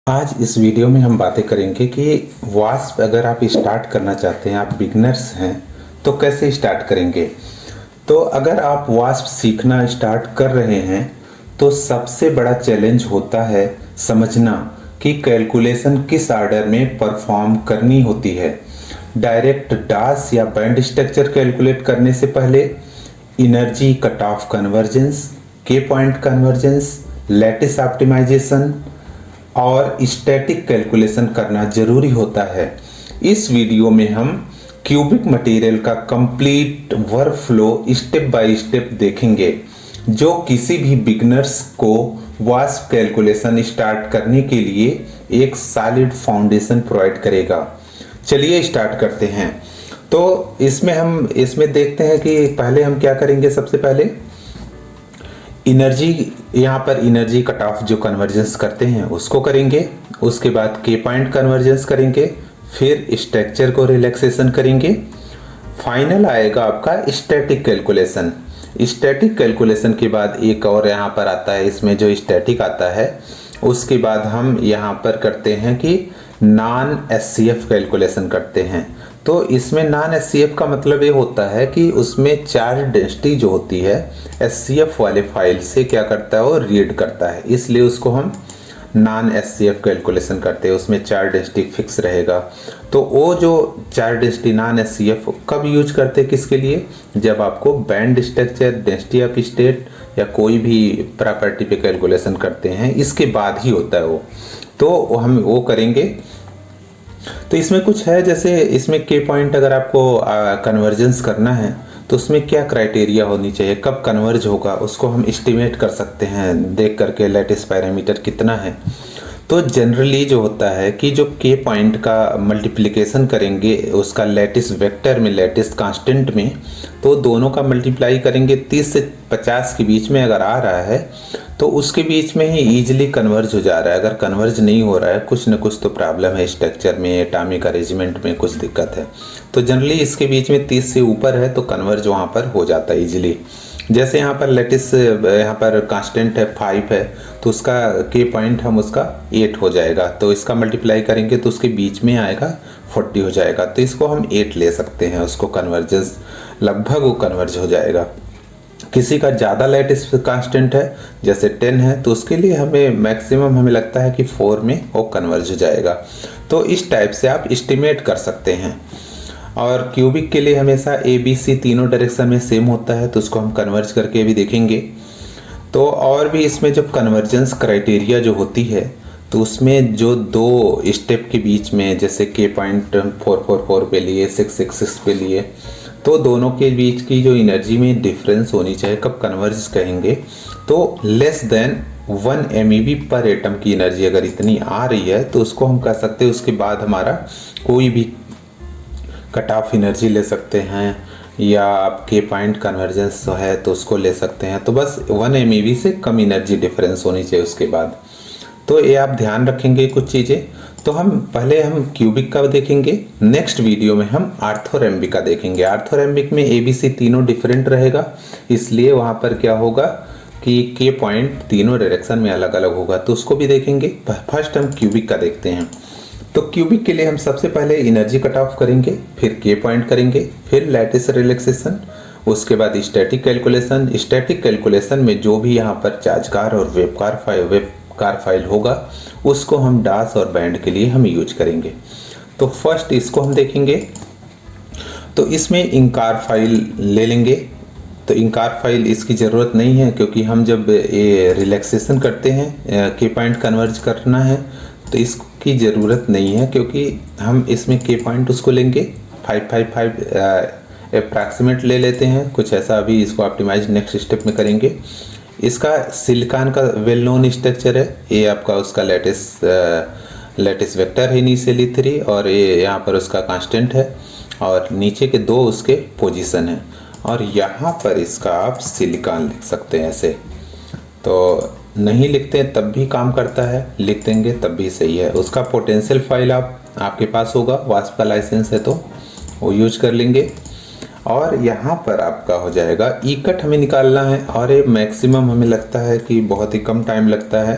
आज इस वीडियो में हम बातें करेंगे कि वास्प अगर आप स्टार्ट करना चाहते हैं, आप बिगनर्स हैं तो कैसे स्टार्ट करेंगे। तो अगर आप वास्प सीखना स्टार्ट कर रहे हैं तो सबसे बड़ा चैलेंज होता है समझना कि कैलकुलेशन किस ऑर्डर में परफॉर्म करनी होती है। डायरेक्ट डास या बैंड स्ट्रक्चर कैलकुलेट करने से पहले एनर्जी कट ऑफ कन्वर्जेंस, के पॉइंट कन्वर्जेंस, लैटिस ऑप्टिमाइजेशन और स्टैटिक कैलकुलेशन करना जरूरी होता है। इस वीडियो में हम क्यूबिक मटेरियल का complete workflow step by step देखेंगे जो किसी भी बिगनर्स को वास्प कैलकुलेशन स्टार्ट करने के लिए एक सॉलिड फाउंडेशन प्रोवाइड करेगा। चलिए स्टार्ट करते हैं। तो इसमें देखते हैं कि पहले हम क्या करेंगे। सबसे पहले एनर्जी, यहाँ पर एनर्जी कट ऑफ जो कन्वर्जेंस करते हैं उसको करेंगे, उसके बाद के पॉइंट कन्वर्जेंस करेंगे, फिर स्ट्रक्चर को रिलैक्सेशन करेंगे, फाइनल आएगा आपका स्टैटिक कैलकुलेशन। स्टैटिक कैलकुलेशन के बाद एक और यहाँ पर आता है, इसमें जो स्टैटिक आता है उसके बाद हम यहाँ पर करते हैं कि नॉन एचसीएफ कैलकुलेशन करते हैं। तो इसमें नॉन एचसीएफ का मतलब ये होता है कि उसमें चार्ज डेंसिटी जो होती है एचसीएफ वाले फाइल से क्या करता है, वो रीड करता है, इसलिए उसको हम नॉन एचसीएफ कैलकुलेशन करते हैं। उसमें चार्ज डेंसिटी फिक्स रहेगा। तो वो जो चार्ज डेंसिटी नॉन एचसीएफ कब यूज करते हैं, किसके लिए, जब आपको band structure, density of state या कोई भी प्रॉपर्टी पे कैलकुलेशन करते हैं, इसके बाद ही होता है वो। तो हम वो करेंगे। तो इसमें कुछ है, जैसे इसमें के पॉइंट अगर आपको कन्वर्जेंस करना है तो उसमें क्या क्राइटेरिया होनी चाहिए, कब कन्वर्ज होगा उसको हम एस्टिमेट कर सकते हैं देख करके लैटिस पैरामीटर कितना है। तो जनरली जो होता है कि जो के पॉइंट का मल्टीप्लिकेशन करेंगे उसका लैटिस वेक्टर में, लैटिस कांस्टेंट में, तो दोनों का मल्टीप्लाई करेंगे 30 से 50 के बीच में अगर आ रहा है तो उसके बीच में ही ईजिली कन्वर्ज हो जा रहा है। अगर कन्वर्ज नहीं हो रहा है, कुछ न कुछ तो प्रॉब्लम है स्ट्रक्चर में, एटॉमिक अरेंजमेंट में कुछ दिक्कत है। तो जनरली इसके बीच में 30 से ऊपर है तो कन्वर्ज वहाँ पर हो जाता है ईजिली। जैसे यहाँ पर लैटिस, यहाँ पर कांस्टेंट है 5 है तो उसका के पॉइंट हम उसका 8 हो जाएगा, तो इसका मल्टीप्लाई करेंगे तो उसके बीच में आएगा 40 हो जाएगा। तो इसको हम 8 ले सकते हैं, उसको कन्वर्जेंस लगभग वो कन्वर्ज हो जाएगा। किसी का ज़्यादा लैटिस कांस्टेंट है जैसे 10 है तो उसके लिए हमें मैक्सिमम हमें लगता है कि 4 में वो कन्वर्ज हो जाएगा। तो इस टाइप से आप एस्टिमेट कर सकते हैं। और क्यूबिक के लिए हमेशा ए बी सी तीनों डायरेक्शन में सेम होता है तो उसको हम कन्वर्ज करके भी देखेंगे। तो और भी इसमें जब कन्वर्जेंस क्राइटेरिया जो होती है तो उसमें जो दो स्टेप के बीच में, जैसे के पॉइंट 444 पे लिए, 666 पे लिए, तो दोनों के बीच की जो एनर्जी में डिफरेंस होनी चाहिए, कब कन्वर्ज कहेंगे, तो लेस देन 1 MeV पर एटम की एनर्जी अगर इतनी आ रही है तो उसको हम कह सकते हैं। उसके बाद हमारा कोई भी कट ऑफ एनर्जी ले सकते हैं या आपके पॉइंट कन्वर्जेंस है तो उसको ले सकते हैं। तो बस 1 MeV से कम एनर्जी डिफरेंस होनी चाहिए उसके बाद। तो ये आप ध्यान रखेंगे कुछ चीज़ें। तो हम क्यूबिक का देखेंगे, नेक्स्ट वीडियो में हम आर्थोरेम्बिक का देखेंगे। आर्थोरेम्बिक में ABC तीनों डिफरेंट रहेगा, इसलिए वहाँ पर क्या होगा कि के पॉइंट तीनों डायरेक्शन में अलग अलग होगा, तो उसको भी देखेंगे। फर्स्ट हम क्यूबिक का देखते हैं। तो क्यूबिक के लिए हम सबसे पहले एनर्जी कट ऑफ करेंगे, फिर के पॉइंट करेंगे, फिर लैटिस रिलैक्सेशन, उसके बाद स्टैटिक कैलकुलेशन। स्टैटिक कैलकुलेशन में जो भी यहाँ पर चार्जकार और वेबकार फाइल होगा उसको हम डास और बैंड के लिए हम यूज करेंगे। तो फर्स्ट इसको हम देखेंगे। तो इसमें इंकार फाइल ले लेंगे। तो इंकार फाइल इसकी ज़रूरत नहीं है क्योंकि हम जब ये रिलैक्सेशन करते हैं, के पॉइंट कन्वर्ज करना है तो इसकी ज़रूरत नहीं है, क्योंकि हम इसमें के पॉइंट उसको लेंगे 555 अप्रॉक्सीमेट ले लेते हैं कुछ ऐसा। अभी इसको ऑप्टिमाइज नेक्स्ट स्टेप में करेंगे। इसका सिलिकॉन का वेल नोन स्ट्रक्चर है, ये आपका उसका लैटिस वेक्टर है इनिशियली 3 और ये यहाँ पर उसका कांस्टेंट है और नीचे के 2 उसके पोजीशन है और यहाँ पर इसका आप सिलिकॉन लिख सकते हैं ऐसे। तो नहीं लिखते हैं तब भी काम करता है, लिख देंगे तब भी सही है। उसका पोटेंशियल फाइल आपके पास होगा, वास्प का लाइसेंस है तो वो यूज कर लेंगे। और यहाँ पर आपका हो जाएगा ई कट हमें निकालना है और ये मैक्सिमम हमें लगता है कि बहुत ही कम टाइम लगता है।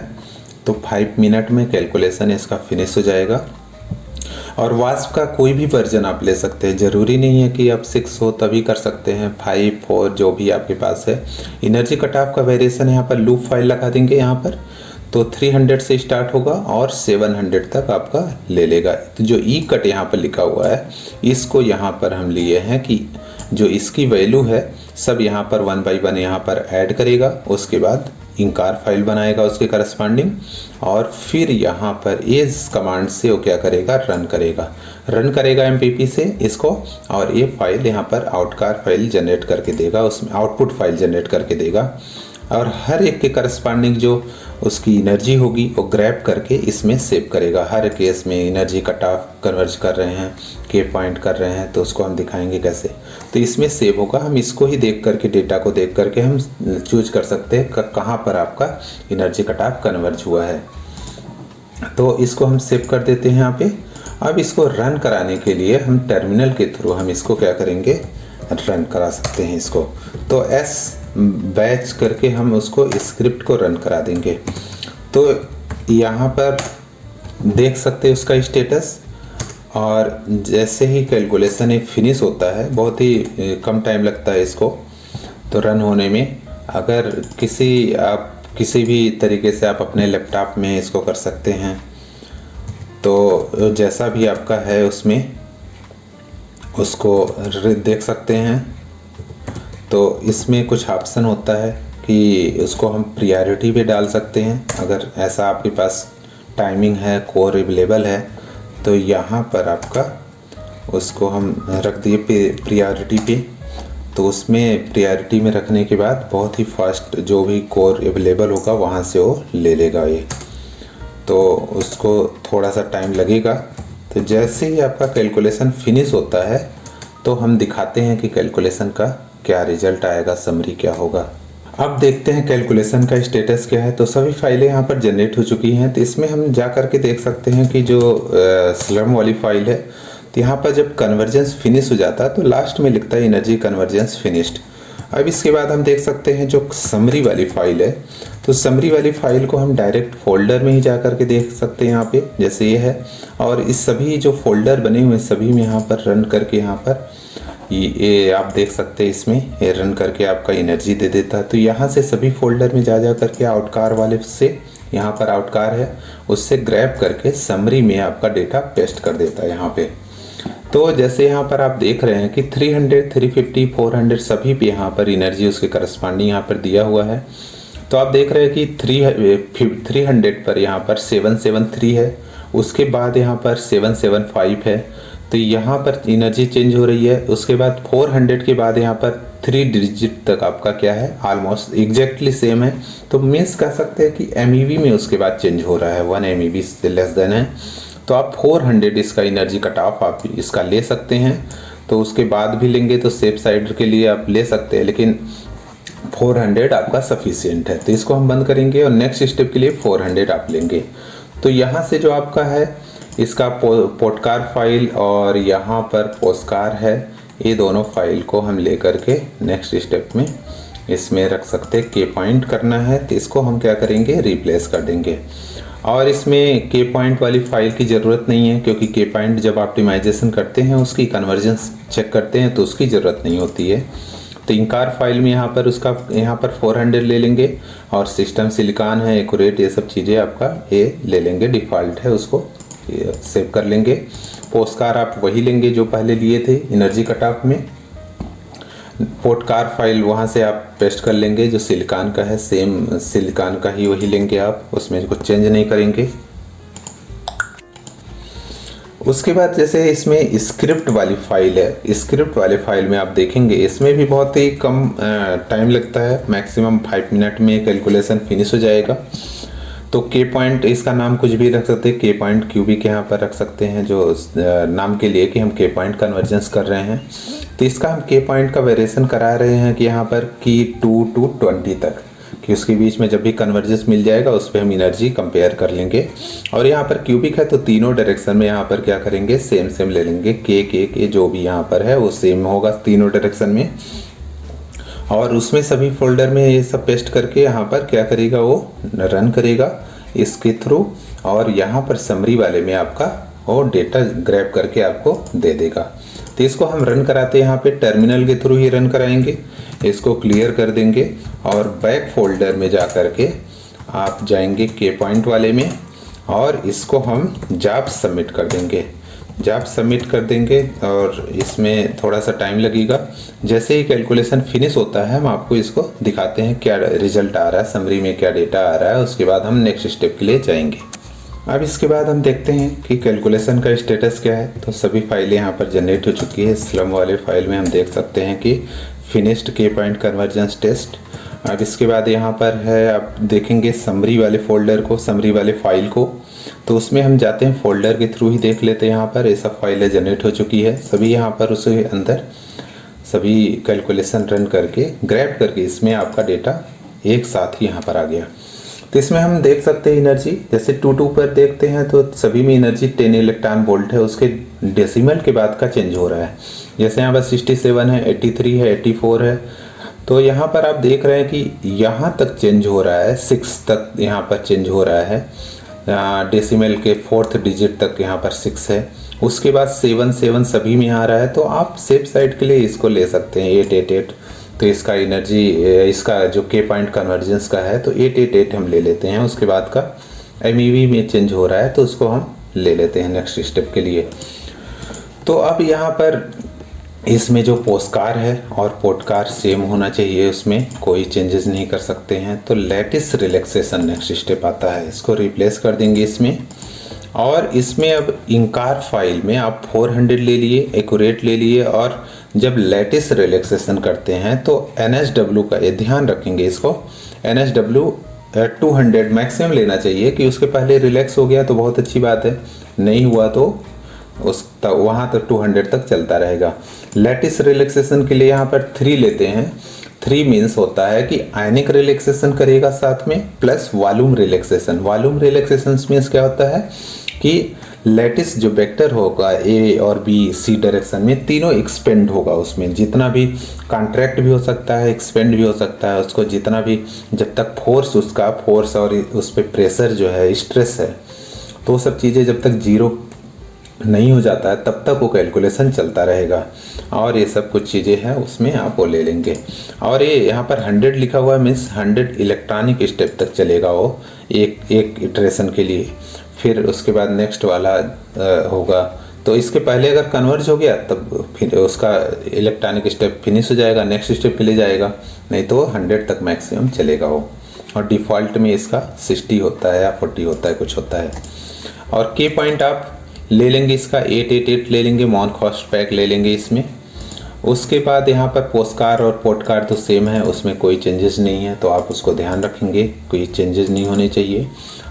तो 5 मिनट में कैलकुलेशन इसका फिनिश हो जाएगा। और वास्प का कोई भी वर्जन आप ले सकते हैं, ज़रूरी नहीं है कि आप 6 हो तभी कर सकते हैं, 5, 4 जो भी आपके पास है। एनर्जी कट ऑफ का वेरिएशन यहाँ पर लूप फाइल लगा देंगे यहाँ पर, तो 300 से स्टार्ट होगा और 700 तक आपका ले लेगा। तो जो ई कट यहाँ पर लिखा हुआ है इसको यहाँ पर हम लिए हैं कि जो इसकी वैल्यू है सब यहाँ पर 1 बाई 1 यहाँ पर ऐड करेगा, उसके बाद इंकार फाइल बनाएगा उसके करस्पॉन्डिंग, और फिर यहाँ पर इस कमांड से वो क्या करेगा, रन करेगा एमपीपी से इसको, और ये फाइल यहाँ पर आउटकार फाइल जनरेट करके देगा, उसमें आउटपुट फाइल जनरेट करके देगा। और हर एक के करस्पॉन्डिंग जो उसकी एनर्जी होगी वो ग्रैब करके इसमें सेव करेगा। हर केस में एनर्जी कट ऑफ कन्वर्ज कर रहे हैं, के पॉइंट कर रहे हैं, तो उसको हम दिखाएंगे कैसे। तो इसमें सेव होगा, हम इसको ही देख करके, डेटा को देख करके हम चूज कर सकते हैं कहाँ पर आपका एनर्जी कट ऑफ कन्वर्ज हुआ है। तो इसको हम सेव कर देते हैं यहाँ पे। अब इसको रन कराने के लिए हम टर्मिनल के थ्रू हम इसको क्या करेंगे, रन करा सकते हैं इसको। तो एस बैच करके हम उसको स्क्रिप्ट को रन करा देंगे। तो यहाँ पर देख सकते हैं उसका स्टेटस, और जैसे ही कैलकुलेशन फिनिश होता है, बहुत ही कम टाइम लगता है इसको तो रन होने में। अगर किसी भी तरीके से आप अपने लैपटॉप में इसको कर सकते हैं, तो जैसा भी आपका है उसमें उसको देख सकते हैं। तो इसमें कुछ ऑप्शन होता है कि उसको हम प्रायोरिटी पे डाल सकते हैं, अगर ऐसा आपके पास टाइमिंग है, कोर अवेलेबल है, तो यहाँ पर आपका उसको हम रख दिए प्रायोरिटी पे। तो उसमें प्रायोरिटी में रखने के बाद बहुत ही फास्ट जो भी कोर अवेलेबल होगा वहाँ से वो ले लेगा ये, तो उसको थोड़ा सा टाइम लगेगा। तो जैसे ही आपका कैलकुलेशन फिनिश होता है तो हम दिखाते हैं कि कैलकुलेशन का क्या रिजल्ट आएगा, समरी क्या होगा। अब देखते हैं कैलकुलेशन का स्टेटस क्या है। तो सभी फाइलें यहाँ पर जनरेट हो चुकी हैं। तो इसमें हम जा करके देख सकते हैं कि जो स्लम वाली फाइल है, तो यहाँ पर जब कन्वर्जेंस फिनिश हो जाता है तो लास्ट में लिखता है एनर्जी कन्वर्जेंस फिनिश्ड। अब इसके बाद हम देख सकते हैं जो समरी वाली फाइल है, तो समरी वाली फाइल को हम डायरेक्ट फोल्डर में ही जा करके देख सकते हैं यहाँ पे, जैसे ये है। और इस सभी जो फोल्डर बने हुए सभी में यहाँ पर रन करके यहाँ पर ये आप देख सकते हैं, इसमें ये रन करके आपका एनर्जी दे देता है। तो यहाँ से सभी फोल्डर में जा करके आउटकार वाले से, यहाँ पर आउटकार है उससे ग्रैब करके समरी में आपका डेटा पेस्ट कर देता है यहाँ पे। तो जैसे यहाँ पर आप देख रहे हैं कि 300, 350, 400 सभी पे यहाँ पर एनर्जी उसके करस्पॉन्डिंग यहाँ पर दिया हुआ है। तो आप देख रहे हैं कि 300 पर यहाँ पर 773 है, उसके बाद यहाँ पर 775 है, तो यहाँ पर एनर्जी चेंज हो रही है। उसके बाद 400 के बाद यहाँ पर 3 डिजिट तक आपका क्या है, ऑलमोस्ट एग्जैक्टली सेम है। तो मीन्स कह सकते हैं कि एमईवी में उसके बाद चेंज हो रहा है, 1 एमईवी से लेस देन है। तो आप 400 इसका एनर्जी कट ऑफ आप इसका ले सकते हैं। तो उसके बाद भी लेंगे तो सेफ साइड के लिए आप ले सकते हैं, लेकिन 400 आपका सफिशिएंट है। तो इसको हम बंद करेंगे और नेक्स्ट स्टेप के लिए 400 आप लेंगे। तो यहाँ से जो आपका है इसका पोटकार फाइल और यहाँ पर पोस्कार है, ये दोनों फाइल को हम ले करके नेक्स्ट स्टेप में इसमें रख सकते हैं। के पॉइंट करना है तो इसको हम क्या करेंगे, रिप्लेस कर देंगे। और इसमें के पॉइंट वाली फाइल की ज़रूरत नहीं है, क्योंकि के पॉइंट जब ऑप्टिमाइजेशन करते हैं उसकी कन्वर्जेंस चेक करते हैं तो उसकी ज़रूरत नहीं होती है। तो इंकार फाइल में यहाँ पर उसका 400 ले लेंगे, और सिस्टम सिलिकॉन है, एक्यूरेट, ये सब चीज़ें आपका ये ले लेंगे, डिफ़ॉल्ट है, उसको सेव कर लेंगे। पोस्टकार आप वही लेंगे जो पहले लिए थे एनर्जी कट ऑफ में। पोर्टकार फाइल वहाँ से आप पेस्ट कर लेंगे, जो सिलिकॉन का है सेम सिलिकॉन का ही वही लेंगे आप, उसमें कुछ चेंज नहीं करेंगे। उसके बाद जैसे इसमें स्क्रिप्ट वाली फाइल है, स्क्रिप्ट वाले फाइल में आप देखेंगे इसमें भी बहुत ही कम टाइम लगता है, मैक्सिमम 5 मिनट में कैलकुलेशन फिनिश हो जाएगा। तो के पॉइंट इसका नाम कुछ भी रख सकते हैं, के पॉइंट क्यूबिक यहाँ पर रख सकते हैं जो नाम के लिए कि हम के पॉइंट कन्वर्जेंस कर रहे हैं। तो इसका हम के पॉइंट का वेरिएशन करा रहे हैं कि यहाँ पर की 2 to 20 तक, कि उसके बीच में जब भी कन्वर्जेंस मिल जाएगा उस पर हम एनर्जी कंपेयर कर लेंगे। और यहाँ पर क्यूबिक है तो तीनों डायरेक्शन में यहाँ पर क्या करेंगे, सेम ले लेंगे। के जो भी यहाँ पर है वो सेम होगा तीनों डायरेक्शन में, और उसमें सभी फोल्डर में ये सब पेस्ट करके यहाँ पर क्या करेगा, वो रन करेगा। इसके थ्रू, और यहाँ पर समरी वाले में आपका वो डेटा ग्रैब करके आपको दे देगा। तो इसको हम रन कराते हैं, यहाँ पे टर्मिनल के थ्रू ही रन कराएंगे। इसको क्लियर कर देंगे और बैक फोल्डर में जा कर के आप जाएंगे के पॉइंट वाले में, और इसको हम जॉब सबमिट कर देंगे। जॉब सबमिट कर देंगे और इसमें थोड़ा सा टाइम लगेगा। जैसे ही कैलकुलेशन फिनिश होता है हम आपको इसको दिखाते हैं क्या रिजल्ट आ रहा है, समरी में क्या डेटा आ रहा है। उसके बाद हम नेक्स्ट स्टेप के लिए जाएंगे। अब इसके बाद हम देखते हैं कि कैलकुलेशन का स्टेटस क्या है। तो सभी फाइलें यहाँ पर जनरेट हो चुकी है। स्लम वाले फाइल में हम देख सकते हैं कि फिनिश्ड के पॉइंट कन्वर्जेंस टेस्ट। अब इसके बाद यहाँ पर है, आप देखेंगे समरी वाले फोल्डर को, समरी वाले फाइल को। तो उसमें हम जाते हैं फोल्डर के थ्रू ही देख लेते हैं। यहाँ पर ये सब फाइलें जनरेट हो चुकी है सभी। यहाँ पर उसके अंदर सभी कैलकुलेशन रन करके ग्रैब करके इसमें आपका डेटा एक साथ ही यहाँ पर आ गया। तो इसमें हम देख सकते हैं एनर्जी, जैसे 2 पर देखते हैं तो सभी में एनर्जी 10 इलेक्ट्रॉन वोल्ट है। उसके डेसिमल के बाद का चेंज हो रहा है। जैसे यहाँ पर 67 है, 83 है, 84 है। तो यहाँ पर आप देख रहे हैं कि यहाँ तक चेंज हो रहा है, 6 तक यहाँ पर चेंज हो रहा है। डेसिमल के 4th डिजिट तक यहाँ पर 6 है। उसके बाद 7 सभी में आ रहा है। तो आप सेफ साइड के लिए इसको ले सकते हैं 888। तो इसका एनर्जी, इसका जो के पॉइंट कन्वर्जेंस का है तो 888 हम ले लेते हैं। उसके बाद का MEV में चेंज हो रहा है तो उसको हम ले लेते हैं नेक्स्ट स्टेप के लिए। तो अब यहाँ पर इसमें जो पोस्टकार है और पोर्टकार सेम होना चाहिए, उसमें कोई चेंजेस नहीं कर सकते हैं। तो लेटिस रिलैक्सेशन नेक्स्ट स्टेप आता है, इसको रिप्लेस कर देंगे इसमें। और इसमें अब इंकार फाइल में आप 400 ले लिए, एक्यूरेट ले लिए, और जब लेटिस रिलैक्सेशन करते हैं तो NSW का ये ध्यान रखेंगे, इसको NSW 200 मैक्सिमम लेना चाहिए कि उसके पहले रिलैक्स हो गया तो बहुत अच्छी बात है, नहीं हुआ तो वहाँ तक 200 तक चलता रहेगा। लेटिस रिलैक्सेशन के लिए यहाँ पर 3 लेते हैं। 3 मीन्स होता है कि आयनिक रिलैक्सेशन करेगा साथ में plus volume relaxation. Volume relaxation means क्या होता है कि लेटिस जो वेक्टर होगा A और B C डायरेक्शन में, तीनों एक्सपेंड होगा। उसमें जितना भी कॉन्ट्रैक्ट भी हो सकता है, एक्सपेंड भी हो सकता है। उसको जितना भी, जब तक फोर्स, उसका फोर्स और उस पर प्रेशर जो है, स्ट्रेस है, तो सब चीज़ें जब तक जीरो नहीं हो जाता है तब तक वो कैलकुलेशन चलता रहेगा। और ये सब कुछ चीज़ें हैं उसमें आप वो ले लेंगे। और ये यहाँ पर 100 लिखा हुआ है, मीन्स 100 इलेक्ट्रॉनिक स्टेप तक चलेगा वो एक इटरेशन के लिए। फिर उसके बाद नेक्स्ट वाला होगा। तो इसके पहले अगर कन्वर्ज हो गया तब फिर उसका इलेक्ट्रॉनिक स्टेप फिनिश हो जाएगा, नेक्स्ट स्टेप के लिए जाएगा, नहीं तो 100 तक मैक्सिमम चलेगा वो। और डिफ़ॉल्ट में इसका 60 होता है या 40 होता है, कुछ होता है। और के पॉइंट आप ले लेंगे, इसका 888 ले लेंगे, मॉनकॉस्ट पैक ले लेंगे इसमें। उसके बाद यहाँ पर पोस्टकार और पोर्टकार तो सेम है, उसमें कोई चेंजेस नहीं है, तो आप उसको ध्यान रखेंगे, कोई चेंजेस नहीं होने चाहिए।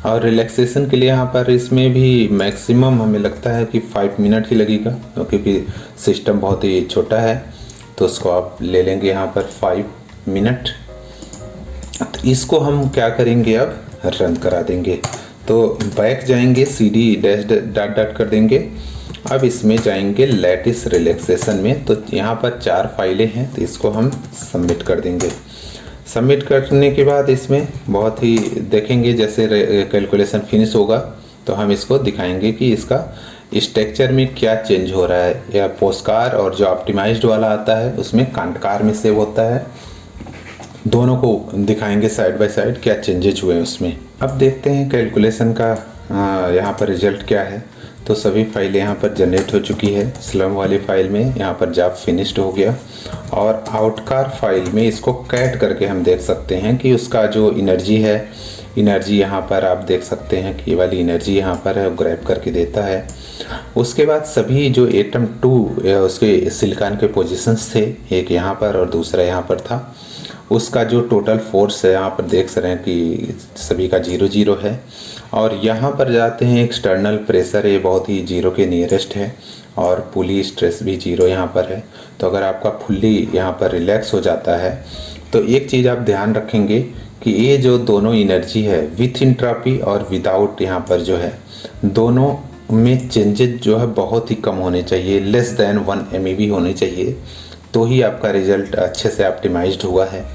और रिलैक्सेशन के लिए यहाँ पर इसमें भी मैक्सिमम हमें लगता है कि 5 मिनट ही लगेगा, क्योंकि सिस्टम बहुत ही छोटा है। तो उसको आप ले लेंगे यहाँ पर 5 मिनट। तो इसको हम क्या करेंगे, अब रन करा देंगे। तो बैक जाएंगे, CD डैश डॉट कर देंगे। अब इसमें जाएंगे लेटिस रिलैक्सेशन में। तो यहाँ पर 4 फाइलें हैं, तो इसको हम सबमिट कर देंगे। सबमिट करने के बाद इसमें बहुत ही देखेंगे, जैसे कैलकुलेशन फिनिश होगा तो हम इसको दिखाएंगे कि इसका स्ट्रक्चर में क्या चेंज हो रहा है। या पोस्टकार और जो ऑप्टिमाइज्ड वाला आता है उसमें कांटकार में सेव होता है। दोनों को दिखाएंगे साइड बाय साइड क्या चेंजेज हुए हैं उसमें। अब देखते हैं कैलकुलेशन का यहाँ पर रिजल्ट क्या है। तो सभी फाइलें यहाँ पर जनरेट हो चुकी है। स्लम वाली फाइल में यहाँ पर जॉब फिनिश्ड हो गया, और आउटकार फाइल में इसको कैट करके हम देख सकते हैं कि उसका जो एनर्जी है, एनर्जी यहाँ पर आप देख सकते हैं कि ये वाली एनर्जी यहाँ पर है, वो ग्रैब करके देता है। उसके बाद सभी जो एटम 2 उसके सिलिकॉन के पोजीशंस थे, एक यहाँ पर और दूसरा यहाँ पर था, उसका जो टोटल फोर्स है यहाँ पर देख रहे हैं कि सभी का 0 है। और यहाँ पर जाते हैं, एक्सटर्नल प्रेशर ये बहुत ही 0 के नियरेस्ट है, और पुली स्ट्रेस भी 0 यहाँ पर है। तो अगर आपका फुल्ली यहाँ पर रिलैक्स हो जाता है तो एक चीज़ आप ध्यान रखेंगे कि ये जो दोनों एनर्जी है, विथ एंट्रोपी और विदाउट, यहाँ पर जो है दोनों में चेंजेस जो है बहुत ही कम होने चाहिए, लेस देन 1 MeV होने चाहिए, तो ही आपका रिजल्ट अच्छे से ऑप्टिमाइज्ड हुआ है।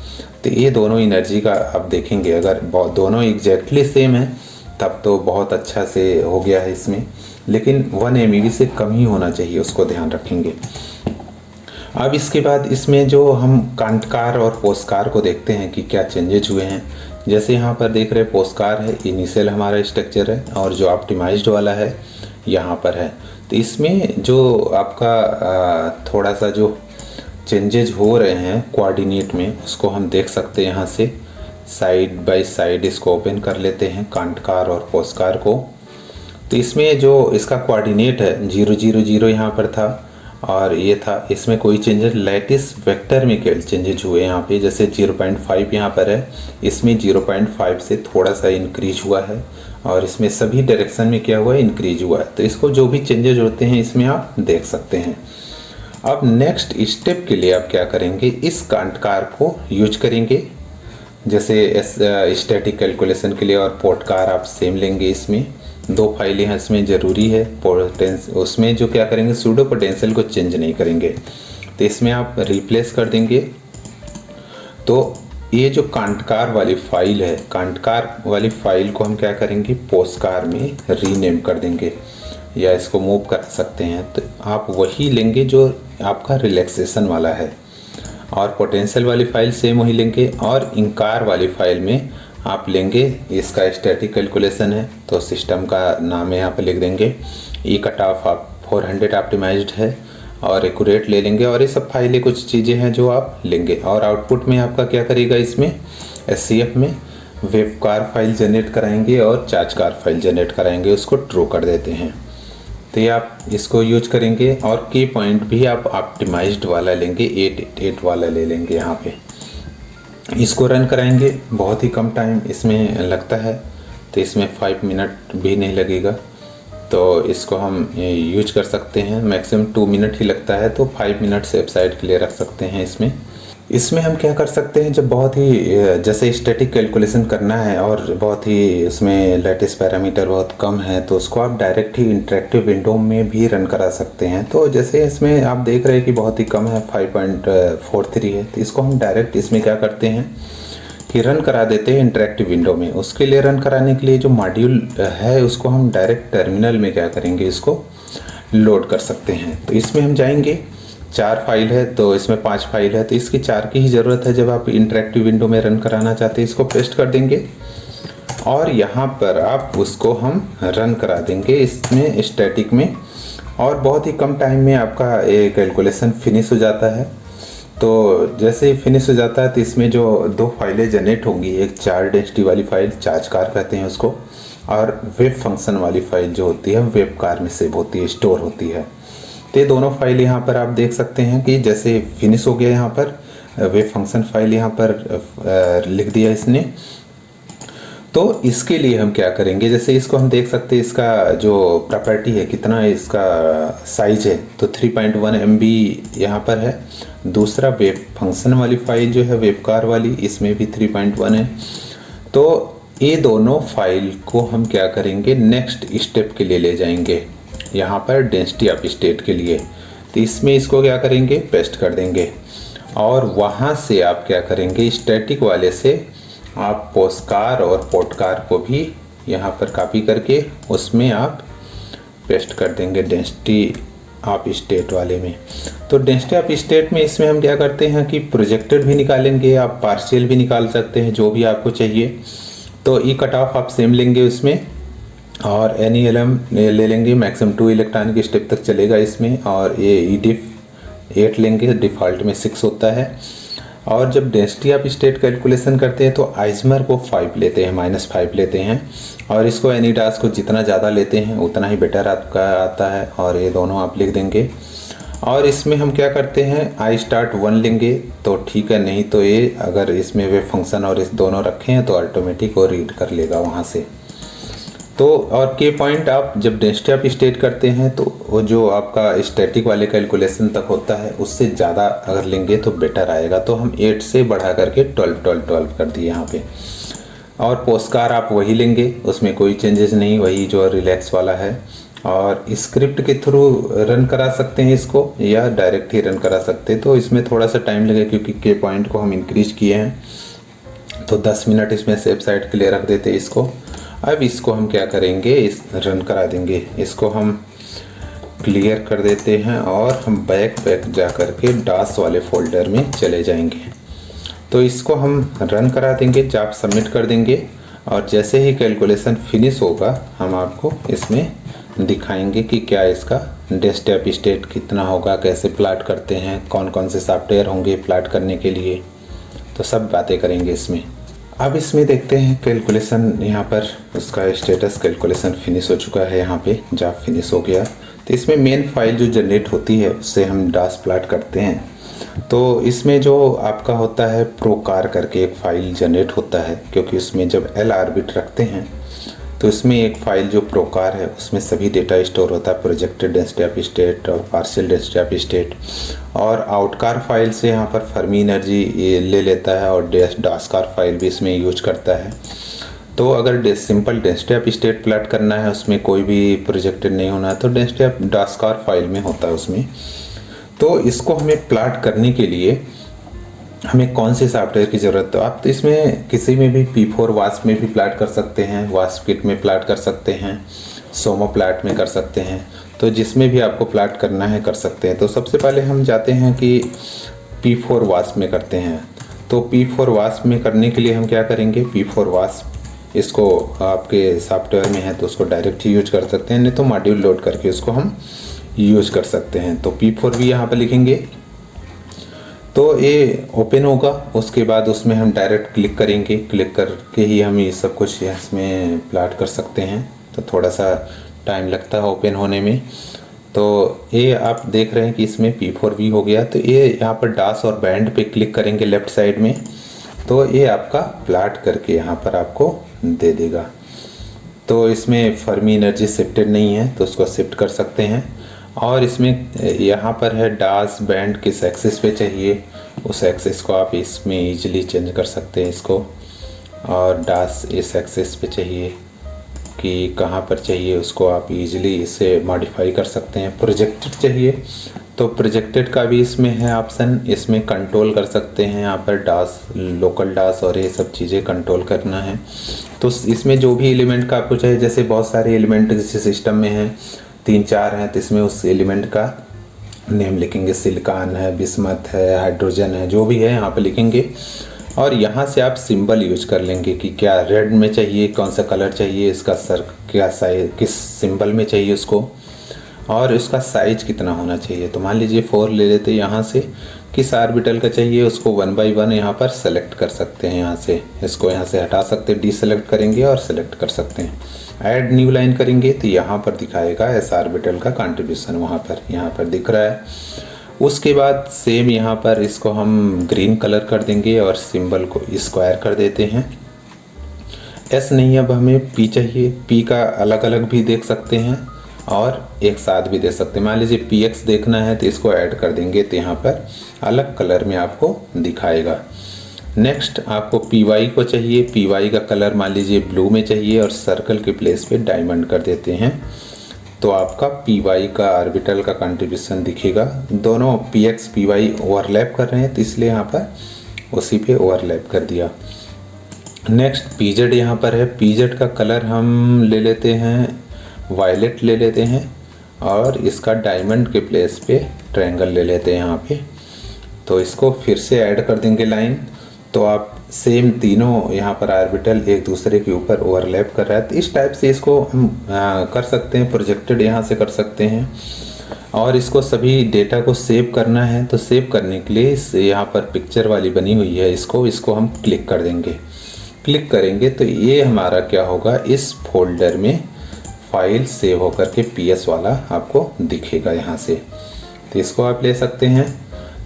तो ये दोनों एनर्जी का आप देखेंगे, अगर दोनों एग्जैक्टली सेम है तब तो बहुत अच्छा से हो गया है इसमें, लेकिन 1 MB से कम ही होना चाहिए, उसको ध्यान रखेंगे। अब इसके बाद इसमें जो हम कांटकार और पोस्टकार को देखते हैं कि क्या चेंजेज हुए हैं। जैसे यहाँ पर देख रहे हैं पोस्टकार है, इनिशियल हमारा स्ट्रक्चर है, और जो ऑप्टिमाइज्ड वाला है यहाँ पर है। तो इसमें जो आपका थोड़ा सा जो चेंजेज हो रहे हैं कोऑर्डिनेट में, उसको हम देख सकते हैं यहाँ से। साइड बाय साइड इसको ओपन कर लेते हैं कांटकार और पोस्टकार को। तो इसमें जो इसका कोऑर्डिनेट है 0 0 0 यहाँ पर था और ये था, इसमें कोई चेंजेस लैटिस वेक्टर में केवल चेंजेज हुए यहाँ पे। जैसे 0.5 यहाँ पर है, इसमें 0.5 से थोड़ा सा इंक्रीज हुआ है, और इसमें सभी डायरेक्शन में क्या हुआ है, इंक्रीज हुआ है। तो इसको जो भी चेंजेज होते हैं इसमें आप देख सकते हैं। अब नेक्स्ट स्टेप के लिए आप क्या करेंगे, इस कांटकार को यूज करेंगे। जैसे स्टैटिक कैलकुलेशन के लिए और पोर्टकार आप सेम लेंगे। इसमें 2 फाइलें हैं, इसमें ज़रूरी है उसमें जो क्या करेंगे, सूडो पोटेंशियल को चेंज नहीं करेंगे, तो इसमें आप रिप्लेस कर देंगे। तो ये जो कांटकार वाली फाइल है, कांटकार वाली फाइल को हम क्या करेंगे, पोस्टकार में रीनेम कर देंगे, या इसको मूव कर सकते हैं। तो आप वही लेंगे जो आपका रिलैक्सेशन वाला है, और पोटेंशियल वाली फाइल सेम वही लेंगे, और इंकार वाली फाइल में आप लेंगे, इसका स्टैटिक कैलकुलेशन है तो सिस्टम का नाम यहाँ पर लिख देंगे। ई कट ऑफ आप 400 ऑप्टिमाइज्ड है, और एक्यूरेट ले लेंगे, और ये सब फाइलें कुछ चीज़ें हैं जो आप लेंगे। और आउटपुट में आपका क्या करेगा, इसमें SCF में वेबकार फाइल जनरेट कराएंगे और चार्जकार फाइल जनरेट कराएंगे, उसको ट्रू कर देते हैं। तो ये आप इसको यूज करेंगे, और की पॉइंट भी आप ऑप्टिमाइज्ड वाला लेंगे, 888 वाला ले लेंगे। यहाँ पे इसको रन कराएंगे, बहुत ही कम टाइम इसमें लगता है, तो इसमें 5 मिनट भी नहीं लगेगा। तो इसको हम यूज कर सकते हैं, मैक्सिमम 2 मिनट ही लगता है, तो 5 मिनट से वेबसाइट के लिए रख सकते हैं। इसमें हम क्या कर सकते हैं, जब बहुत ही जैसे स्टैटिक कैलकुलेशन करना है और बहुत ही उसमें लेटेस्ट पैरामीटर बहुत कम है, तो उसको आप डायरेक्ट ही इंटरेक्टिव विंडो में भी रन करा सकते हैं। तो जैसे इसमें आप देख रहे हैं कि बहुत ही कम है, 5.43 है, तो इसको हम डायरेक्ट इसमें क्या करते हैं कि रन करा देते हैं इंटरेक्टिव विंडो में। उसके लिए रन कराने के लिए जो मॉड्यूल है उसको हम डायरेक्ट टर्मिनल में क्या करेंगे, इसको लोड कर सकते हैं। तो इसमें हम जाएंगे, 4 फाइल है तो इसमें 5 फाइल है, तो इसकी 4 की ही ज़रूरत है जब आप इंटरेक्टिव विंडो में रन कराना चाहते हैं। इसको पेस्ट कर देंगे, और यहाँ पर आप उसको हम रन करा देंगे इसमें स्टैटिक में, और बहुत ही कम टाइम में आपका ये कैलकुलेशन फिनिश हो जाता है। तो जैसे ही फिनिश हो जाता है तो इसमें जो 2 फाइलें जनरेट होंगी, एक चार्ज डेंसिटी वाली फाइल, चार्जकार कहते हैं उसको, और वेब फंक्शन वाली फाइल जो होती है वेबकार में सेव होती है, स्टोर होती है। तो ये दोनों फाइल यहाँ पर आप देख सकते हैं कि जैसे फिनिश हो गया, यहाँ पर वेब फंक्शन फाइल यहाँ पर लिख दिया इसने। तो इसके लिए हम क्या करेंगे, जैसे इसको हम देख सकते हैं, इसका जो प्रॉपर्टी है कितना है, इसका साइज है, तो 3.1 MB यहाँ पर है। दूसरा वेब फंक्शन वाली फाइल जो है वेबकार वाली, इसमें भी 3.1 है। तो ये दोनों फाइल को हम क्या करेंगे, नेक्स्ट स्टेप के लिए ले जाएंगे यहाँ पर डेंसिटी ऑफ स्टेट के लिए। तो इसमें इसको क्या करेंगे, पेस्ट कर देंगे, और वहाँ से आप क्या करेंगे, स्टैटिक वाले से आप पोस्टकार और पोर्टकार को भी यहाँ पर कॉपी करके उसमें आप पेस्ट कर देंगे डेंसिटी ऑफ स्टेट वाले में। तो डेंसिटी ऑफ स्टेट में इसमें हम क्या करते हैं कि प्रोजेक्टेड भी निकालेंगे, आप पार्शियल भी निकाल सकते हैं, जो भी आपको चाहिए। तो ई कट ऑफ आप सेम लेंगे उसमें, और NELM ले लेंगे, मैक्सिमम 2 इलेक्ट्रॉन की स्टेप तक चलेगा इसमें, और ये EDIF 8 लेंगे, डिफ़ॉल्ट में 6 होता है। और जब डेंसिटी ऑफ स्टेट कैलकुलेशन करते हैं तो आइजमर को 5 लेते हैं, -5 लेते हैं, और इसको एनीडास को जितना ज़्यादा लेते हैं उतना ही बेटर आपका आता है, और ये दोनों आप लिख देंगे। और इसमें हम क्या करते हैं, आई स्टार्ट 1 लेंगे तो ठीक है, नहीं तो ये अगर इसमें वेब फंक्शन और इस दोनों रखे हैं तो ऑटोमेटिक वो रीड कर लेगा वहाँ से। तो और के पॉइंट आप जब डेंसिटी ऑफ स्टेट करते हैं तो वो जो आपका स्टैटिक वाले कैलकुलेशन तक होता है उससे ज़्यादा अगर लेंगे तो बेटर आएगा। तो हम 8 से बढ़ा करके 12 कर दिए यहाँ पे। और पोस्टकार आप वही लेंगे, उसमें कोई चेंजेस नहीं, वही जो रिलैक्स वाला है। और स्क्रिप्ट के थ्रू रन करा सकते हैं इसको, या डायरेक्ट ही रन करा सकते हैं। तो इसमें थोड़ा सा टाइम लगेगा क्योंकि के पॉइंट को हम इंक्रीज किए हैं, तो 10 मिनट इसमें से वेबसाइट के लिए रख देते हैं इसको। अब इसको हम क्या करेंगे, इस रन करा देंगे। इसको हम क्लियर कर देते हैं और हम बैक जा कर के डास वाले फोल्डर में चले जाएंगे। तो इसको हम रन करा देंगे, जब सबमिट कर देंगे और जैसे ही कैलकुलेशन फिनिश होगा हम आपको इसमें दिखाएंगे कि क्या इसका डेस्कटॉप स्टेट कितना होगा, कैसे प्लाट करते हैं, कौन कौन से सॉफ्टवेयर होंगे प्लाट करने के लिए, तो सब बातें करेंगे इसमें। अब इसमें देखते हैं कैलकुलेशन, यहाँ पर उसका स्टेटस कैलकुलेशन फिनिश हो चुका है, यहाँ पे जॉब फिनिश हो गया। तो इसमें मेन फाइल जो जनरेट होती है उससे हम डास प्लाट करते हैं। तो इसमें जो आपका होता है प्रोकार करके एक फ़ाइल जनरेट होता है, क्योंकि उसमें जब एल आरबिट रखते हैं तो इसमें एक फ़ाइल जो प्रोकार है उसमें सभी डेटा स्टोर होता है, प्रोजेक्टेड डेस्कटॉप स्टेट और पार्शियल डेस्कटॉप स्टेट। और आउटकार फाइल से यहाँ पर फर्मी एनर्जी ले लेता है और डासकार फाइल भी इसमें यूज करता है। तो अगर सिंपल डेस्कटॉप स्टेट प्लाट करना है, उसमें कोई भी प्रोजेक्टेड नहीं होना है, तो डेस्कटॉप डासकार फाइल में होता है उसमें। तो इसको हमें प्लाट करने के लिए हमें कौन से सॉफ्टवेयर की ज़रूरत है, आप तो इसमें किसी में भी P4 वास्प में भी प्लाट कर सकते हैं, वास्प किट में प्लाट कर सकते हैं, सोमो प्लाट में कर सकते हैं। तो जिसमें भी आपको प्लाट करना है कर सकते हैं। तो सबसे पहले हम जाते हैं कि P4 वास्प में करते हैं। तो P4 वास्प में करने के लिए हम क्या करेंगे, P4 वास्प इसको आपके सॉफ्टवेयर में है तो उसको डायरेक्ट ही यूज कर सकते हैं, नहीं तो मॉड्यूल लोड करके उसको हम यूज कर सकते हैं। तो P4 भी यहाँ पर लिखेंगे तो ये ओपन होगा। उसके बाद उसमें हम डायरेक्ट क्लिक करेंगे, क्लिक करके ही हम ये सब कुछ इसमें प्लाट कर सकते हैं। तो थोड़ा सा टाइम लगता है ओपन होने में। तो ये आप देख रहे हैं कि इसमें P4 भी हो गया। तो ये यहाँ पर डास और बैंड पे क्लिक करेंगे लेफ़्ट साइड में, तो ये आपका प्लाट करके यहाँ पर आपको दे देगा। तो इसमें फर्मी एनर्जी शिफ्टेड नहीं है तो उसको शिफ्ट कर सकते हैं। और इसमें यहाँ पर है डास बैंड किस एक्सिस पे चाहिए, उस एक्सिस को आप इसमें इजीली चेंज कर सकते हैं इसको। और डास इस एक्सिस पे चाहिए कि कहाँ पर चाहिए उसको आप इजीली इसे मॉडिफाई कर सकते हैं। प्रोजेक्टेड चाहिए तो प्रोजेक्टेड का भी इसमें है ऑप्शन, इसमें कंट्रोल कर सकते हैं। यहाँ पर डास, लोकल डास और ये सब चीज़ें कंट्रोल करना है। तो इसमें जो भी एलिमेंट का आपको चाहिए, जैसे बहुत सारे एलिमेंट किसी सिस्टम में हैं, 3-4 हैं, तो इसमें उस एलिमेंट का नेम लिखेंगे, सिलिकॉन है, बिस्मथ है, हाइड्रोजन है, जो भी है यहाँ पे लिखेंगे। और यहाँ से आप सिंबल यूज कर लेंगे कि क्या रेड में चाहिए, कौन सा कलर चाहिए, इसका सर क्या साइज, किस सिंबल में चाहिए उसको, और इसका साइज कितना होना चाहिए। तो मान लीजिए 4 ले लेते हैं। यहाँ से किस ऑर्बिटल का चाहिए उसको 1 by 1 यहाँ पर सेलेक्ट कर सकते हैं। यहाँ से इसको यहाँ से हटा सकते हैं, डीसेलेक्ट करेंगे और सेलेक्ट कर सकते हैं। ऐड न्यू लाइन करेंगे तो यहाँ पर दिखाएगा एस ऑर्बिटल का कंट्रीब्यूशन, वहाँ पर यहाँ पर दिख रहा है। उसके बाद सेम यहाँ पर इसको हम ग्रीन कलर कर देंगे और सिंबल को स्क्वायर कर देते हैं। एस नहीं, अब हमें पी चाहिए। पी का अलग अलग भी देख सकते हैं और एक साथ भी दे सकते हैं। मान लीजिए PX देखना है तो इसको ऐड कर देंगे तो यहाँ पर अलग कलर में आपको दिखाएगा। नेक्स्ट आपको PY को चाहिए, PY का कलर मान लीजिए ब्लू में चाहिए और सर्कल के प्लेस पे डायमंड कर देते हैं तो आपका PY का ऑर्बिटल का कंट्रीब्यूशन दिखेगा। दोनों PX PY ओवरलैप कर रहे हैं तो इसलिए यहाँ पर उसी पे ओवरलैप कर दिया। नेक्स्ट PZ यहाँ पर है। PZ का कलर हम ले लेते हैं, वायलेट ले लेते हैं और इसका डायमंड के प्लेस पे ट्रायंगल ले लेते हैं यहाँ पे। तो इसको फिर से ऐड कर देंगे लाइन। तो आप सेम तीनों यहाँ पर ऑर्बिटल एक दूसरे के ऊपर ओवरलैप कर रहा है, तो इस टाइप से इसको हम कर सकते हैं। प्रोजेक्टेड यहाँ से कर सकते हैं। और इसको सभी डेटा को सेव करना है तो सेव करने के लिए यहाँ पर पिक्चर वाली बनी हुई है, इसको हम क्लिक कर देंगे। क्लिक करेंगे तो ये हमारा क्या होगा, इस फोल्डर में फाइल सेव होकर के PS वाला आपको दिखेगा यहाँ से। तो इसको आप ले सकते हैं।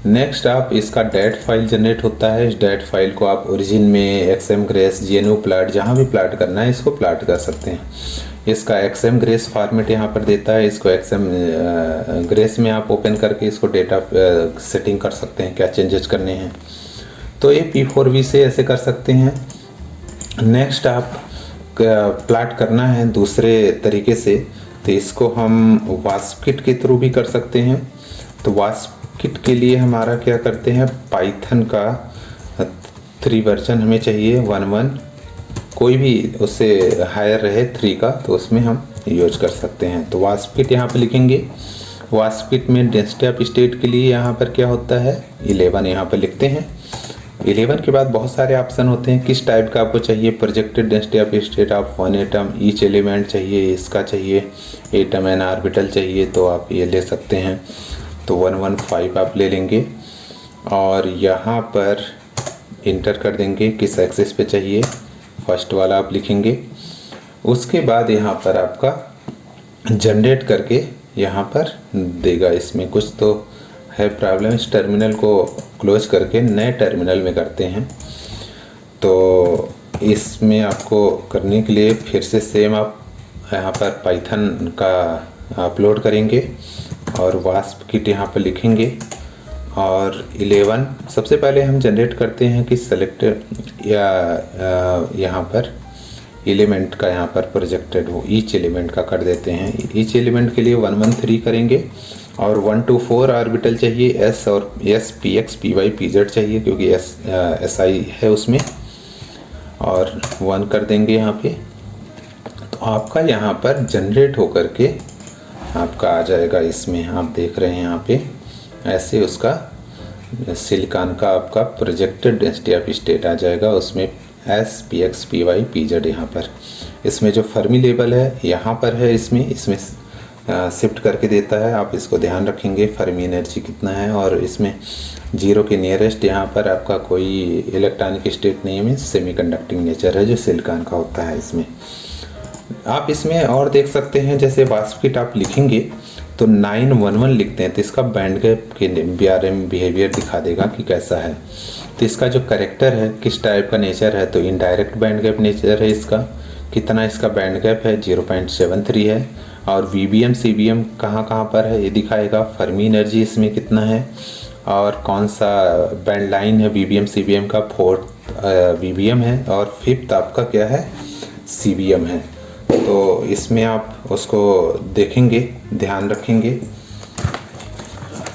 नेक्स्ट आप इसका डैट फाइल जनरेट होता है। इस डैट फाइल को आप ओरिजिन में XM ग्रेस, GNU प्लाट, जहाँ भी प्लाट करना है इसको प्लाट कर सकते हैं। इसका XM ग्रेस फॉर्मेट यहाँ पर देता है। इसको XM ग्रेस में आप ओपन करके इसको डेटा सेटिंग कर सकते हैं, क्या चेंजेस करने हैं। तो ये P4V से ऐसे कर सकते हैं। नेक्स्ट आप प्लाट करना है दूसरे तरीके से तो इसको हम वास्प किट के थ्रू भी कर सकते हैं। तो वास्प किट के लिए हमारा क्या करते हैं, पाइथन का 3 वर्जन हमें चाहिए, 1.1 कोई भी उससे हायर रहे 3 का तो उसमें हम यूज कर सकते हैं। तो वास्प किट यहाँ पर लिखेंगे। वास्प किट में डेंसिटी ऑफ स्टेट के लिए यहाँ पर क्या होता है 11 यहाँ पर लिखते हैं। 11 के बाद बहुत सारे ऑप्शन होते हैं, किस टाइप का आपको चाहिए। Projected density of state of 1 atom each element चाहिए, इसका चाहिए एटम एंड ऑर्बिटल चाहिए तो आप ये ले सकते हैं। तो 115 आप ले लेंगे और यहाँ पर इंटर कर देंगे किस एक्सिस पे चाहिए, फर्स्ट वाला आप लिखेंगे। उसके बाद यहाँ पर आपका जनरेट करके यहाँ पर देगा। इसमें कुछ तो है प्रॉब्लम, इस टर्मिनल को क्लोज करके नए टर्मिनल में करते हैं। तो इसमें आपको करने के लिए फिर से सेम आप यहाँ पर पाइथन का अपलोड करेंगे और वास्प किट यहाँ पर लिखेंगे और 11 सबसे पहले हम जनरेट करते हैं कि सेलेक्ट या यहाँ पर एलिमेंट का यहाँ पर प्रोजेक्टेड हो, ईच एलिमेंट का कर देते हैं। ईच एलिमेंट के लिए 113 करेंगे और 1 to 4 ऑर्बिटल चाहिए, एस और S P X P Y P Z चाहिए क्योंकि एस आई है उसमें, और 1 कर देंगे यहाँ पे। तो आपका यहाँ पर जनरेट होकर के आपका आ जाएगा। इसमें आप देख रहे हैं यहाँ पे ऐसे उसका सिलिकॉन का आपका प्रोजेक्टेड डेंसिटी ऑफ स्टेट आ जाएगा। उसमें S P X P Y P Z यहाँ पर। इसमें जो फर्मी लेवल है यहाँ पर है, इसमें शिफ्ट करके देता है। आप इसको ध्यान रखेंगे फर्मी एनर्जी कितना है, और इसमें 0 के नियरेस्ट यहाँ पर आपका कोई इलेक्ट्रॉनिक स्टेट नहीं है, सेमीकंडक्टिंग नेचर है जो सिलिकॉन का होता है इसमें। आप इसमें और देख सकते हैं जैसे वास्प किट आप लिखेंगे तो 911 लिखते हैं तो इसका बैंड गैप के बारे में बिहेवियर दिखा देगा कि कैसा है। तो इसका जो करेक्टर है किस टाइप का नेचर है, तो इनडायरेक्ट बैंड गैप नेचर है इसका। कितना इसका बैंड गैप है 0.73 है। और VBM CBM कहाँ पर है ये दिखाएगा। फर्मी एनर्जी इसमें कितना है और कौन सा बैंड लाइन है VBM CBM का, 4th VBM है और 5th आपका क्या है CBM है। तो इसमें आप उसको देखेंगे, ध्यान रखेंगे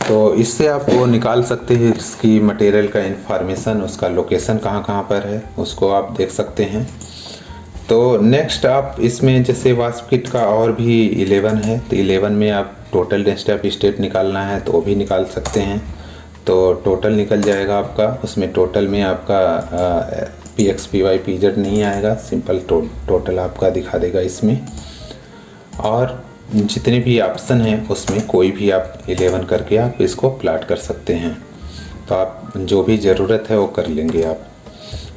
तो इससे आप वो निकाल सकते हैं इसकी मटेरियल का इंफॉर्मेशन, उसका लोकेशन कहाँ पर है उसको आप देख सकते हैं। तो नेक्स्ट आप इसमें जैसे वास्प किट का और भी 11 है तो 11 में आप टोटल डेंसिटी ऑफ स्टेट निकालना है तो वो भी निकाल सकते हैं। तो टोटल निकल जाएगा आपका, उसमें टोटल में आपका P X P Y P Z नहीं आएगा, सिंपल टोटल आपका दिखा देगा इसमें। और जितने भी ऑप्शन हैं उसमें कोई भी आप 11 करके आप इसको प्लाट कर सकते हैं। तो आप जो भी ज़रूरत है वो कर लेंगे आप।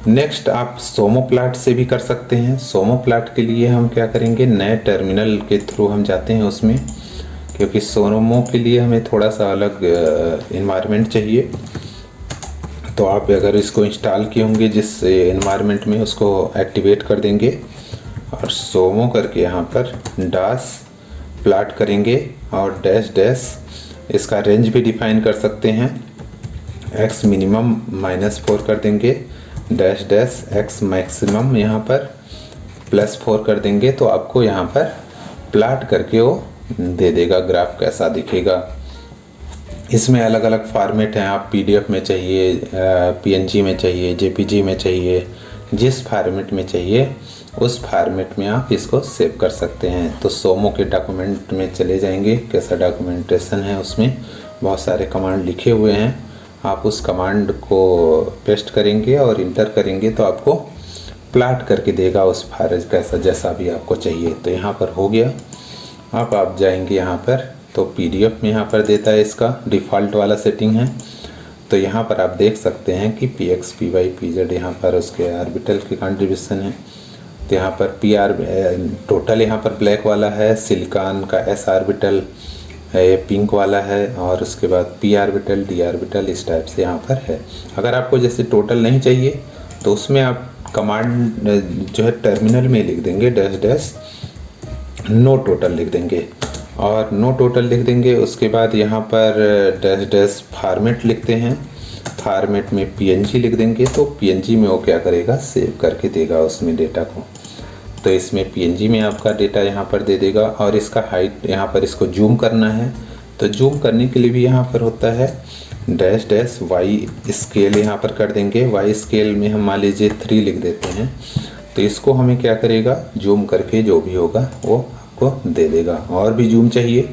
नेक्स्ट आप सोमो प्लाट से भी कर सकते हैं। सोमो प्लाट के लिए हम क्या करेंगे, नए टर्मिनल के थ्रू हम जाते हैं उसमें, क्योंकि सोमो के लिए हमें थोड़ा सा अलग इन्वायरमेंट चाहिए। तो आप अगर इसको इंस्टॉल किए होंगे जिस इन्वायरमेंट में उसको एक्टिवेट कर देंगे और सोमो करके यहाँ पर डास प्लाट करेंगे और डैश डैश इसका रेंज भी डिफाइन कर सकते हैं। x मिनिमम -4 कर देंगे, डैश डैश x मैक्सिमम यहाँ पर +4 कर देंगे। तो आपको यहाँ पर प्लाट करके वो दे देगा ग्राफ कैसा दिखेगा। इसमें अलग अलग फॉर्मेट हैं, आप PDF में चाहिए, PNG में चाहिए, JPG में चाहिए, जिस फॉर्मेट में चाहिए उस फॉर्मेट में आप इसको सेव कर सकते हैं। तो सोमो के डॉक्यूमेंट में चले जाएंगे, कैसा डॉक्यूमेंटेशन है उसमें बहुत सारे कमांड लिखे हुए हैं। आप उस कमांड को पेस्ट करेंगे और इंटर करेंगे तो आपको प्लाट करके देगा उस फॉर्मेट कैसा जैसा भी आपको चाहिए। तो यहाँ पर हो गया। अब आप जाएंगे यहाँ पर तो PDF में यहाँ पर देता है, इसका डिफ़ॉल्ट वाला सेटिंग है। तो यहाँ पर आप देख सकते हैं कि PX PY PZ यहाँ पर उसके ऑर्बिटल के कंट्रीब्यूशन है। तो यहाँ पर PR टोटल यहाँ पर ब्लैक वाला है, सिलिकॉन का S ऑर्बिटल है, पिंक वाला है, और उसके बाद P ऑर्बिटल D ऑर्बिटल इस टाइप से यहाँ पर है। अगर आपको जैसे टोटल नहीं चाहिए तो उसमें आप कमांड जो है टर्मिनल में लिख देंगे डैश डैश नो टोटल लिख देंगे और नो टोटल लिख देंगे। उसके बाद यहाँ पर डैश डैश फॉर्मेट लिखते हैं, फॉर्मेट में PNG लिख देंगे। तो PNG में वो क्या करेगा, सेव करके देगा उसमें डेटा को। तो इसमें PNG में आपका डेटा यहाँ पर दे देगा। और इसका हाइट यहाँ पर इसको जूम करना है तो जूम करने के लिए भी यहाँ पर होता है डैश डैश वाई स्केल यहाँ पर कर देंगे। वाई स्केल में हम मान लीजिए 3 लिख देते हैं तो इसको हमें क्या करेगा, जूम करके जो भी होगा वो आपको दे देगा। और भी जूम चाहिए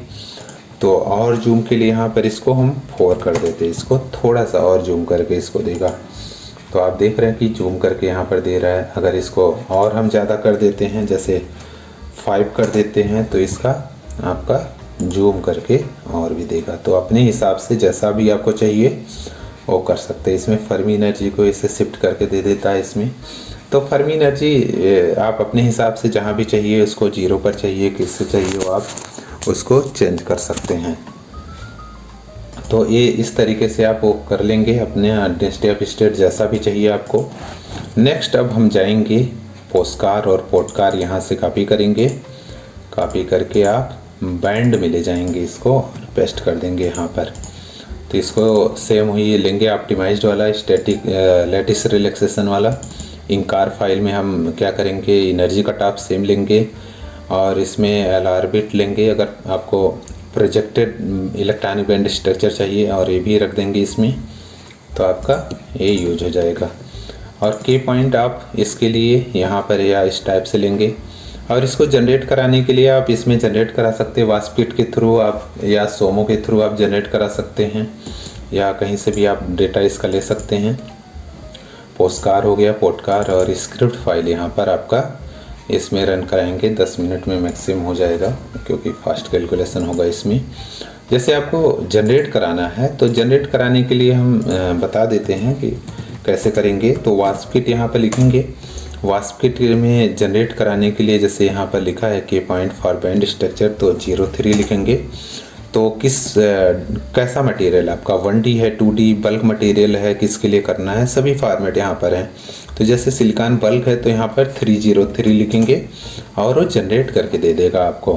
तो और जूम के लिए यहाँ पर इसको हम 4 कर देते हैं, इसको थोड़ा सा और जूम करके इसको देगा। तो आप देख रहे हैं कि जूम करके यहाँ पर दे रहा है। अगर इसको और हम ज़्यादा कर देते हैं, जैसे 5 कर देते हैं, तो इसका आपका जूम करके और भी देगा। तो अपने हिसाब से जैसा भी आपको चाहिए वो कर सकते हैं। इसमें फर्मी एनर्जी को इसे शिफ्ट करके दे देता है इसमें। तो फर्मी एनर्जी आप अपने हिसाब से जहाँ भी चाहिए, उसको 0 पर चाहिए, किससे चाहिए वो आप उसको चेंज कर सकते हैं। तो ये इस तरीके से आप वो कर लेंगे अपने स्टेप स्टेट जैसा भी चाहिए आपको। नेक्स्ट अब हम जाएंगे पोस्कार और पॉडकार, यहाँ से कॉपी करेंगे। कॉपी करके आप बैंड में ले जाएंगे, इसको और पेस्ट कर देंगे यहाँ पर। तो इसको सेम वही लेंगे ऑप्टिमाइज्ड वाला स्टैटिक लैटिस रिलैक्सेशन वाला। इंकार फाइल में हम क्या करेंगे, एनर्जी कट ऑफ सेम लेंगे और इसमें एलआर बिट लेंगे। अगर आपको प्रोजेक्टेड इलेक्ट्रॉनिक बैंड स्ट्रक्चर चाहिए और ये भी रख देंगे इसमें, तो आपका ये यूज हो जाएगा। और की पॉइंट आप इसके लिए यहाँ पर या इस टाइप से लेंगे। और इसको जनरेट कराने के लिए आप इसमें जनरेट करा सकते हैं, वास्पिट के थ्रू आप या सोमो के थ्रू आप जनरेट करा सकते हैं, या कहीं से भी आप डेटा इसका ले सकते हैं। पोस्कार हो गया, पॉडकार और स्क्रिप्ट फाइल यहाँ पर आपका इसमें रन कराएंगे। 10 मिनट में मैक्सिमम हो जाएगा, क्योंकि फास्ट कैलकुलेशन होगा इसमें। जैसे आपको जनरेट कराना है, तो जनरेट कराने के लिए हम बता देते हैं कि कैसे करेंगे। तो वास्पिट यहाँ पर लिखेंगे। वास्पिट में जनरेट कराने के लिए जैसे यहाँ पर लिखा है के पॉइंट फॉर बैंड स्ट्रक्चर, तो 03 लिखेंगे। तो कैसा मटेरियल आपका 1D है, 2D बल्क मटेरियल है, किसके लिए करना है, सभी फॉर्मेट यहाँ पर हैं। तो जैसे सिलिकॉन बल्क है तो यहाँ पर 303 लिखेंगे और वो जनरेट करके दे देगा आपको।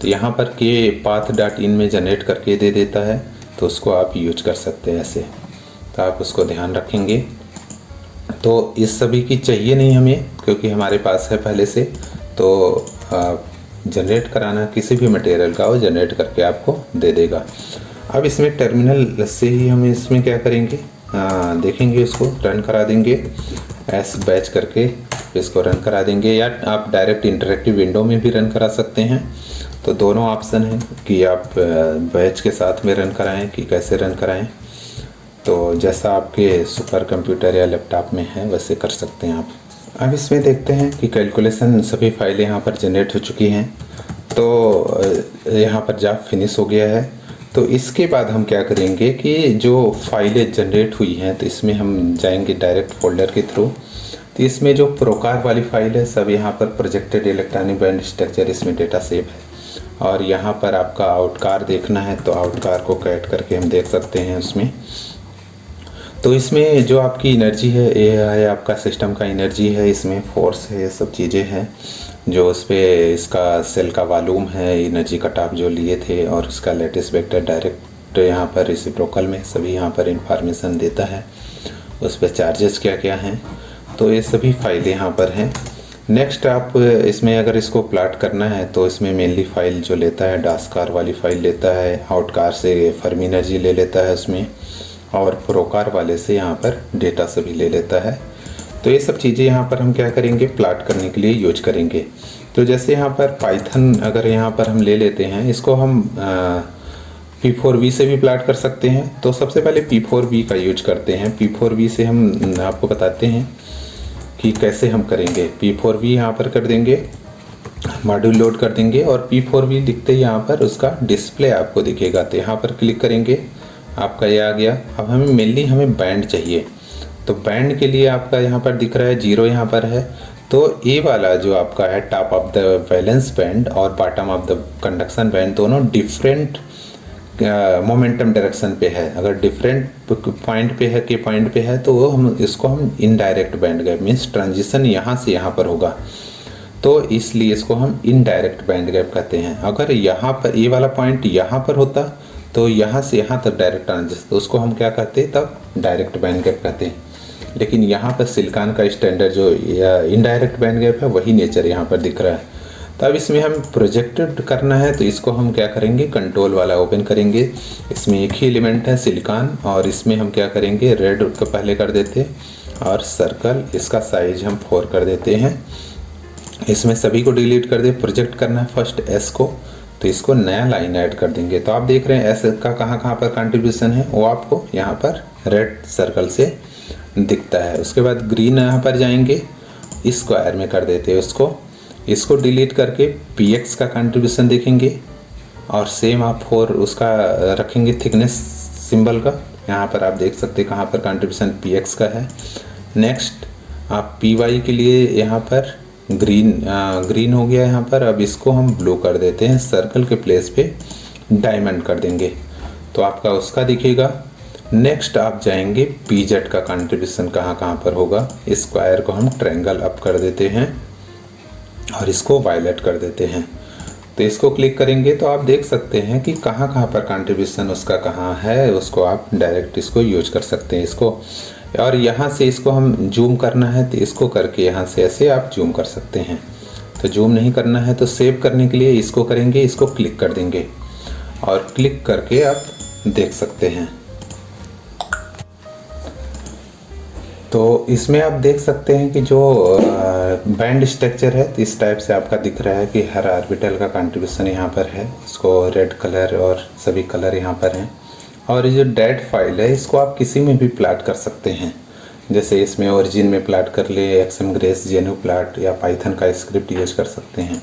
तो यहाँ पर के path.in में जनरेट करके दे देता है, तो उसको आप यूज कर सकते हैं ऐसे। तो आप उसको ध्यान रखेंगे। तो इस सभी की चाहिए नहीं हमें, क्योंकि हमारे पास है पहले से। तो जनरेट कराना किसी भी मटेरियल का वो जनरेट करके आपको दे देगा। अब इसमें टर्मिनल से ही हम इसमें क्या करेंगे, देखेंगे, उसको रन करा देंगे एस बैच करके, इसको रन करा देंगे। या आप डायरेक्ट इंटरेक्टिव विंडो में भी रन करा सकते हैं। तो दोनों ऑप्शन है कि आप बैच के साथ में रन कराएं कि कैसे रन कराएं। तो जैसा आपके सुपर कंप्यूटर या लैपटॉप में है वैसे कर सकते हैं आप। अब इसमें देखते हैं कि कैलकुलेशन सभी फाइलें यहाँ पर जनरेट हो चुकी हैं। तो यहाँ पर जॉब फिनिश हो गया है। तो इसके बाद हम क्या करेंगे कि जो फाइलें जनरेट हुई हैं, तो इसमें हम जाएंगे डायरेक्ट फोल्डर के थ्रू। तो इसमें जो प्रोकार वाली फाइल है, सब यहाँ पर प्रोजेक्टेड इलेक्ट्रॉनिक बैंड स्ट्रक्चर इसमें डेटा सेव है। और यहाँ पर आपका आउटकार देखना है, तो आउटकार को कैट करके हम देख सकते हैं उसमें। तो इसमें जो आपकी एनर्जी है, ये है आपका सिस्टम का एनर्जी है, इसमें फोर्स है, ये सब चीज़ें हैं। जो उस पर इसका सेल का वॉल्यूम है, एनर्जी कट ऑफ जो लिए थे, और इसका लेटिस वेक्टर डायरेक्ट यहाँ पर रेसिप्रोकल में सभी यहाँ पर इंफॉर्मेशन देता है। उस पर चार्जेस क्या क्या हैं, तो ये सभी फाइलें यहाँ पर हैं। नेक्स्ट आप इसमें अगर इसको प्लाट करना है, तो इसमें मेनली फाइल जो लेता है डास्कार वाली फाइल लेता है, आउटकार से फर्मी एनर्जी ले लेता है उसमें, और प्रोकार वाले से यहाँ पर डेटा सभी ले लेता है। तो ये सब चीज़ें यहाँ पर हम क्या करेंगे, प्लाट करने के लिए यूज करेंगे। तो जैसे यहाँ पर पाइथन अगर यहाँ पर हम ले लेते हैं, इसको हम P4V से भी प्लाट कर सकते हैं। तो सबसे पहले P4V का यूज करते हैं। P4V से हम आपको बताते हैं कि कैसे हम करेंगे। P4V यहाँ पर कर देंगे, मॉड्यूल लोड कर देंगे, और P4V लिखते ही यहाँ पर उसका डिस्प्ले आपको दिखेगा। तो यहाँ पर क्लिक करेंगे, आपका ये आ गया। अब हमें बैंड चाहिए। तो बैंड के लिए आपका यहाँ पर दिख रहा है 0 यहाँ पर है। तो ए वाला जो आपका है top of the valence band और bottom of the conduction band, दोनों डिफरेंट मोमेंटम डायरेक्शन पे है। अगर डिफरेंट पॉइंट पे है, के पॉइंट पे है, तो वो इसको हम indirect band gap, means transition यहाँ से यहाँ पर होगा, तो इसलिए इसको हम इनडायरेक्ट बैंड गैप कहते हैं। अगर यहाँ पर ये वाला पॉइंट यहाँ पर होता, तो यहाँ से यहाँ तक डायरेक्ट ट्रांजिशन, तो उसको हम क्या कहते हैं, तब डायरेक्ट बैंड गैप कहते हैं। लेकिन यहाँ पर सिलिकॉन का स्टैंडर्ड जो इनडायरेक्ट बैंड गैप है, वही नेचर यहाँ पर दिख रहा है। तो अब इसमें हम प्रोजेक्टेड करना है, तो इसको हम क्या करेंगे, कंट्रोल वाला ओपन करेंगे। इसमें एक ही एलिमेंट है सिलिकॉन, और इसमें हम क्या करेंगे, रेड को पहले कर देते और सर्कल, इसका साइज हम 4 कर देते हैं। इसमें सभी को डिलीट कर दे। प्रोजेक्ट करना है फर्स्ट एस को, तो इसको नया लाइन ऐड कर देंगे। तो आप देख रहे हैं एस का कहाँ पर कंट्रीब्यूशन है, वो आपको यहाँ पर रेड सर्कल से दिखता है। उसके बाद ग्रीन यहाँ पर जाएंगे, स्क्वायर में कर देते हैं इसको डिलीट करके px का कंट्रीब्यूशन देखेंगे और सेम आप 4 उसका रखेंगे थिकनेस सिंबल का। यहाँ पर आप देख सकते हैं कहाँ पर कंट्रीब्यूशन px का है। नेक्स्ट आप py के लिए यहाँ पर ग्रीन हो गया यहाँ पर। अब इसको हम ब्लू कर देते हैं, सर्कल के प्लेस पे डायमंड कर देंगे तो आपका उसका दिखेगा। नेक्स्ट आप जाएंगे pz का कंट्रीब्यूशन कहाँ पर होगा, स्क्वायर को हम ट्रायंगल अप कर देते हैं और इसको वायलेट कर देते हैं। तो इसको क्लिक करेंगे तो आप देख सकते हैं कि कहाँ पर कंट्रीब्यूशन उसका कहाँ है, उसको आप डायरेक्ट इसको यूज कर सकते हैं इसको। और यहाँ से इसको हम जूम करना है तो इसको करके यहाँ से ऐसे आप जूम कर सकते हैं। तो जूम नहीं करना है तो सेव करने के लिए इसको करेंगे, इसको क्लिक कर देंगे और क्लिक करके आप देख सकते हैं। तो इसमें आप देख सकते हैं कि जो बैंड स्ट्रक्चर है तो इस टाइप से आपका दिख रहा है कि हर ऑर्बिटल का कंट्रीब्यूशन यहाँ पर है। इसको रेड कलर और सभी कलर यहाँ पर हैं। और ये जो डेट फाइल है इसको आप किसी में भी प्लाट कर सकते हैं, जैसे इसमें ओरिजिन में प्लाट कर ले, एक्सएम ग्रेस, जेन्यू प्लाट या पाइथन का स्क्रिप्ट यूज कर सकते हैं।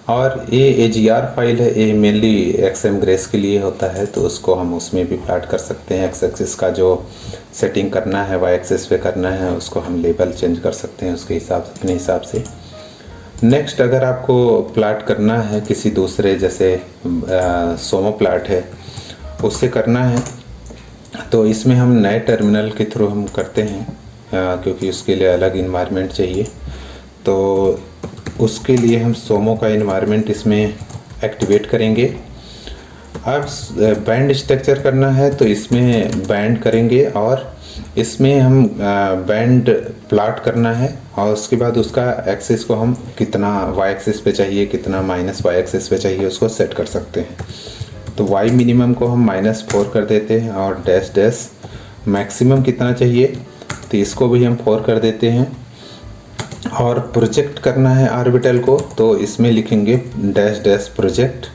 और ये AGR फाइल है, ये मेनली एक्सएम ग्रेस के लिए होता है तो उसको हम उसमें भी प्लाट कर सकते हैं। एक्स एक्सिस का जो सेटिंग करना है वाई एक्सिस पे करना है, उसको हम लेबल चेंज कर सकते हैं उसके हिसाब से, अपने हिसाब से। नेक्स्ट अगर आपको प्लाट करना है किसी दूसरे, जैसे सोमो प्लाट है उससे करना है तो इसमें हम नए टर्मिनल के थ्रू हम करते हैं क्योंकि उसके लिए अलग इन्वायरमेंट चाहिए। तो उसके लिए हम सोमो का इन्वायरमेंट इसमें एक्टिवेट करेंगे। अब बैंड स्ट्रक्चर करना है तो इसमें बैंड करेंगे और इसमें हम बैंड प्लाट करना है और उसके बाद उसका एक्सिस को हम कितना वाई एक्सिस पे चाहिए, कितना माइनस वाई एक्सिस पे चाहिए उसको सेट कर सकते हैं। तो वाई मिनिमम को हम -4 कर देते हैं और डैश डैश मैक्सिमम कितना चाहिए तो इसको भी हम 4 कर देते हैं। और प्रोजेक्ट करना है ऑर्बिटल को तो इसमें लिखेंगे डैश डैश प्रोजेक्ट।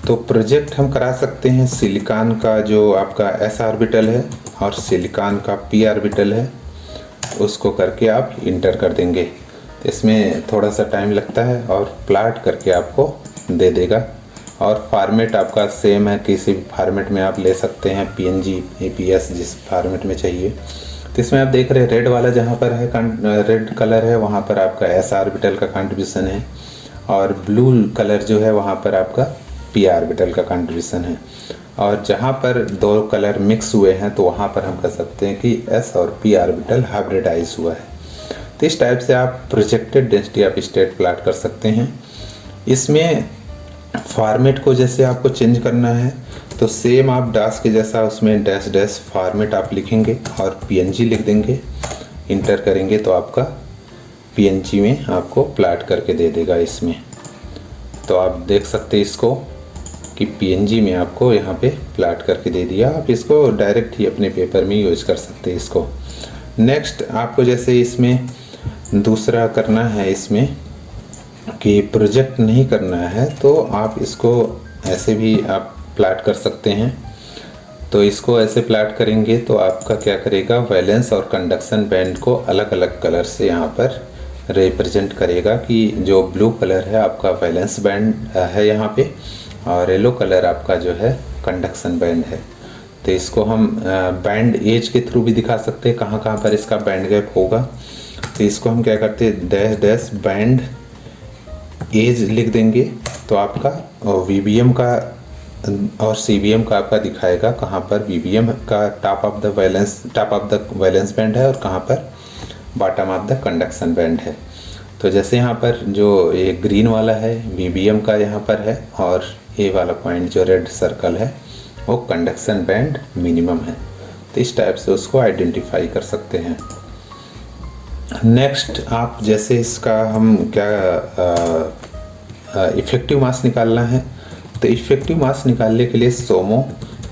तो प्रोजेक्ट हम करा सकते हैं सिलिकॉन का जो आपका s ऑर्बिटल है और सिलिकॉन का p ऑर्बिटल है, उसको करके आप इंटर कर देंगे। तो इसमें थोड़ा सा टाइम लगता है और प्लाट करके आपको दे देगा। और फॉर्मेट आपका सेम है, किसी भी फॉर्मेट में आप ले सकते हैं, PNG, APS जिस फॉर्मेट में चाहिए। तो इसमें आप देख रहे हैं रेड वाला जहाँ पर है, रेड कलर है वहाँ पर आपका s ऑर्बिटल का कंट्रीब्यूशन है और ब्लू कलर जो है वहाँ पर आपका p ऑर्बिटल का कंट्रीब्यूशन है। और जहाँ पर दो कलर मिक्स हुए हैं तो वहाँ पर हम कह सकते हैं कि s और p ऑर्बिटल हाइब्रिडाइज हुआ है। तो इस टाइप से आप projected density of state plot कर सकते हैं। इसमें फॉर्मेट को जैसे आपको चेंज करना है तो सेम आप डास के जैसा उसमें डैश डैश फॉर्मेट आप लिखेंगे और PNG लिख देंगे, इंटर करेंगे तो आपका PNG में आपको प्लाट करके दे देगा इसमें। तो आप देख सकते हैं इसको कि PNG में आपको यहाँ पे प्लाट करके दे दिया। आप इसको डायरेक्ट ही अपने पेपर में यूज कर सकते हैं इसको। नेक्स्ट आपको जैसे इसमें दूसरा करना है इसमें कि प्रोजेक्ट नहीं करना है तो आप इसको ऐसे भी आप प्लाट कर सकते हैं। तो इसको ऐसे प्लाट करेंगे तो आपका क्या करेगा, वैलेंस और कंडक्शन बैंड को अलग अलग कलर से यहाँ पर रिप्रेजेंट करेगा कि जो ब्लू कलर है आपका वैलेंस बैंड है यहाँ पे और येलो कलर आपका जो है कंडक्शन बैंड है। तो इसको हम बैंड एज के थ्रू भी दिखा सकते हैं कहाँ पर इसका बैंड गैप होगा। तो इसको हम क्या करते हैं, डैश डैश बैंड एज लिख देंगे तो आपका VBM का और CBM का आपका दिखाएगा कहाँ पर VBM का top of the valence band है और कहाँ पर bottom of the conduction band है। तो जैसे यहाँ पर जो ये ग्रीन वाला है VBM का यहाँ पर है और ये वाला पॉइंट जो रेड सर्कल है वो कंडक्शन बैंड मिनिमम है। तो इस टाइप से उसको आइडेंटिफाई कर सकते हैं। नेक्स्ट आप जैसे इसका हम क्या इफ़ेक्टिव मास निकालना है तो इफ़ेक्टिव मास निकालने के लिए सोमो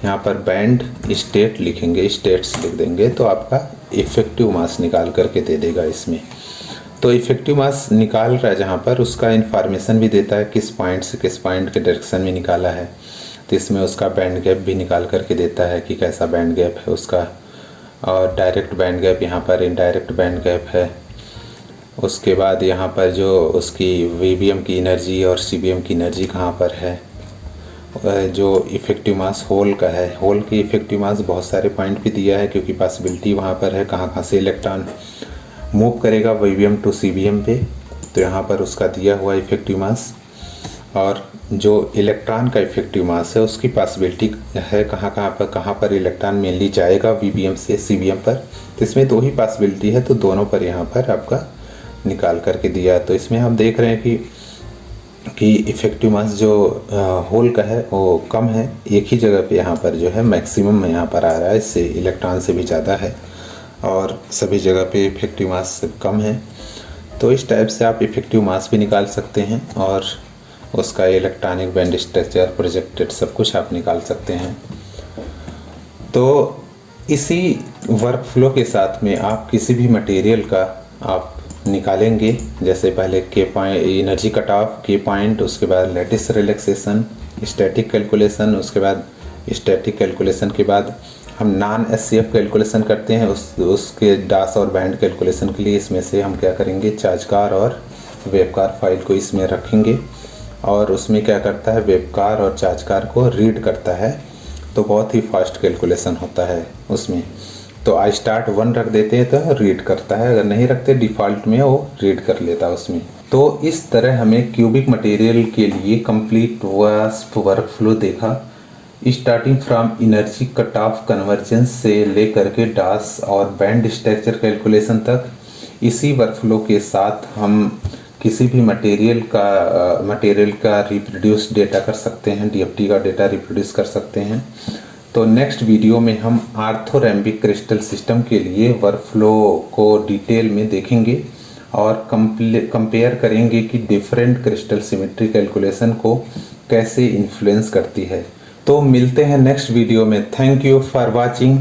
यहाँ पर बैंड स्टेट लिखेंगे, स्टेट्स लिख देंगे तो आपका इफ़ेक्टिव मास निकाल करके दे देगा इसमें। तो इफ़ेक्टिव मास निकाल रहा है जहाँ पर, उसका इन्फॉर्मेशन भी देता है किस पॉइंट से किस पॉइंट के डायरेक्शन में निकाला है। तो इसमें उसका बैंड गैप भी निकाल करके देता है कि कैसा बैंड गैप है उसका, और डायरेक्ट बैंड गैप यहाँ पर, इनडायरेक्ट बैंड गैप है। उसके बाद यहाँ पर जो उसकी वीबीएम की एनर्जी और सीबीएम की एनर्जी कहाँ पर है। जो इफ़ेक्टिव मास होल का है, होल की इफ़ेक्टिव मास बहुत सारे पॉइंट भी दिया है क्योंकि पॉसिबिलिटी वहाँ पर है कहाँ कहाँ से इलेक्ट्रॉन मूव करेगा वीबीएम टू सीबीएम पे। तो यहाँ पर उसका दिया हुआ इफ़ेक्टिव मास, और जो इलेक्ट्रॉन का इफ़ेक्टिव मास है उसकी पॉसिबिलिटी है कहाँ पर इलेक्ट्रॉन मेनली जाएगा वीबीएम से सीबीएम पर। तो इसमें दो ही पॉसिबिलिटी है, तो दोनों पर यहाँ पर आपका निकाल करके दिया है। तो इसमें हम देख रहे हैं कि इफ़ेक्टिव मास जो होल का है वो कम है, एक ही जगह पे यहाँ पर जो है मैक्सिमम में यहाँ पर आ रहा है, इससे इलेक्ट्रॉन से भी ज़्यादा है, और सभी जगह पे इफ़ेक्टिव मास कम है। तो इस टाइप से आप इफ़ेक्टिव मास भी निकाल सकते हैं और उसका इलेक्ट्रॉनिक बैंड स्ट्रक्चर, प्रोजेक्टेड, सब कुछ आप निकाल सकते हैं। तो इसी वर्क फ्लो के साथ में आप किसी भी मटेरियल का आप निकालेंगे, जैसे पहले के पॉइंट एनर्जी कट ऑफ, के पॉइंट, उसके बाद लेटिस रिलैक्सेशन, स्टैटिक कैलकुलेशन, उसके बाद स्टैटिक कैलकुलेशन के बाद हम नॉन एससीएफ कैलकुलेशन करते हैं उसके डास और बैंड कैलकुलेशन के लिए। इसमें से हम क्या करेंगे, चार्जकार और वेवकार फाइल को इसमें रखेंगे, और उसमें क्या करता है, वेवकार और चार्जकार को रीड करता है, तो बहुत ही फास्ट कैलकुलेशन होता है उसमें। तो आई स्टार्ट 1 रख देते हैं तो रीड करता है, अगर नहीं रखते डिफ़ॉल्ट में वो रीड कर लेता है उसमें। तो इस तरह हमें क्यूबिक मटेरियल के लिए कंप्लीट वास्प वर्क फ्लो देखा, starting from energy cut off convergence से लेकर के डास और बैंड स्ट्रक्चर कैलकुलेशन तक। इसी वर्क फ्लो के साथ हम किसी भी मटेरियल का रिप्रोड्यूस डेटा कर सकते हैं, डीएफटी का डेटा रिप्रोड्यूस कर सकते हैं। तो नेक्स्ट वीडियो में हम आर्थोरैम्बिक क्रिस्टल सिस्टम के लिए वर्क फ्लो को डिटेल में देखेंगे और कंपेयर करेंगे कि डिफरेंट क्रिस्टल सिमेट्री कैलकुलेशन को कैसे इन्फ्लुएंस करती है। तो मिलते हैं नेक्स्ट वीडियो में। Thank you for watching.